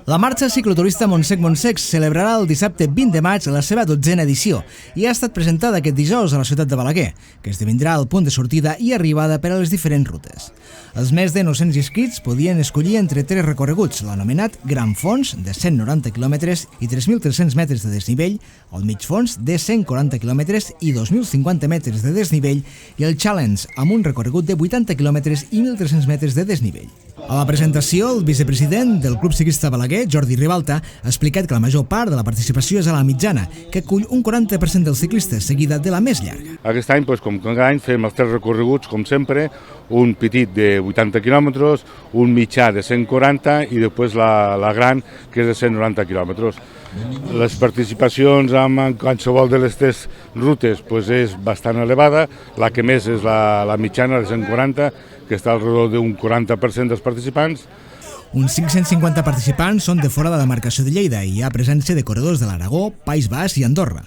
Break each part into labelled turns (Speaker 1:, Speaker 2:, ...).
Speaker 1: La marxa cicloturista Montsec celebrarà el dissabte 20 de maig la seva 12a edició i ha estat presentada aquest dijous a la ciutat de Balaguer, que esdevindrà el punt de sortida i arribada per a les diferents rutes. Els més de 900 inscrits podien escollir entre tres recorreguts, l'anomenat Gran Fons, de 190 km i 3.300 metres de desnivell, el Mig Fons, de 140 km i 2.050 metres de desnivell, i el Challenge, amb un recorregut de 80 km i 1.300 metres de desnivell. A la presentació, el vicepresident del Club Ciclista Balaguer, Jordi Ribalta, ha explicat que la major part de la participació és a la mitjana, que acull un 40% dels ciclistes, seguida de la més llarga.
Speaker 2: Aquest any, com cada any, fem els tres recorreguts, com sempre, un petit de 80 quilòmetres, un mitjà de 140 i després la gran, que és de 190 quilòmetres. Les participacions en qualsevol de les tres rutes és bastant elevada, la que més és la mitjana de 140, que està alrededor d'un 40% dels participants.
Speaker 1: Uns 550 participants són de fora de la demarcació de Lleida i hi ha presència de corredors de l'Aragó, País Basc i Andorra.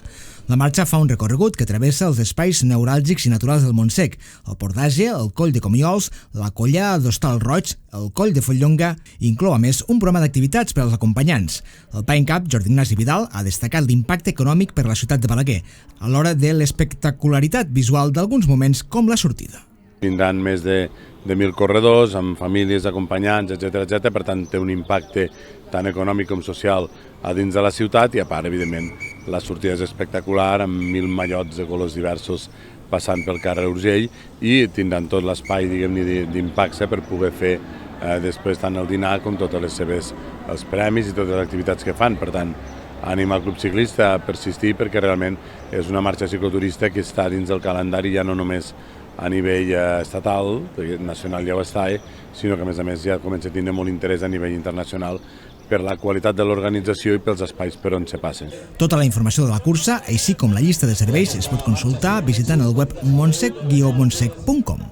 Speaker 1: La marxa fa un recorregut que travessa els espais neuràlgics i naturals del Montsec, el Port d'Àsia, el Coll de Comiols, la Colla d'Hostal Roig, el Coll de Fontllonga i inclou a més un programa d'activitats per als acompanyants. El PAINCAP, Jordi Ignasi Vidal, ha destacat l'impacte econòmic per a la ciutat de Balaguer, a l'hora de l'espectacularitat visual d'alguns moments com la sortida.
Speaker 3: Vindran més de 1.000 corredors, amb famílies, acompanyants, etc. Per tant, té un impacte tant econòmic com social a dins de la ciutat i, a part, evidentment, la sortida és espectacular, amb 1.000 mallots de colors diversos passant pel carrer Urgell i tindran tot l'espai, diguem-ne, d'impacte per poder fer després tant el dinar com tots els premis i totes les activitats que fan. Per tant, ànim al Club Ciclista a persistir perquè realment és una marxa cicloturista que està dins del calendari ja no només a nivell estatal, nacional ja ho està, sinó que a més ja comença a tindre molt interès a nivell internacional per la qualitat de l'organització i pels espais per on se passen.
Speaker 1: Tota la informació de la cursa, així com la llista de serveis, es pot consultar visitant el web montsec-montsec.com.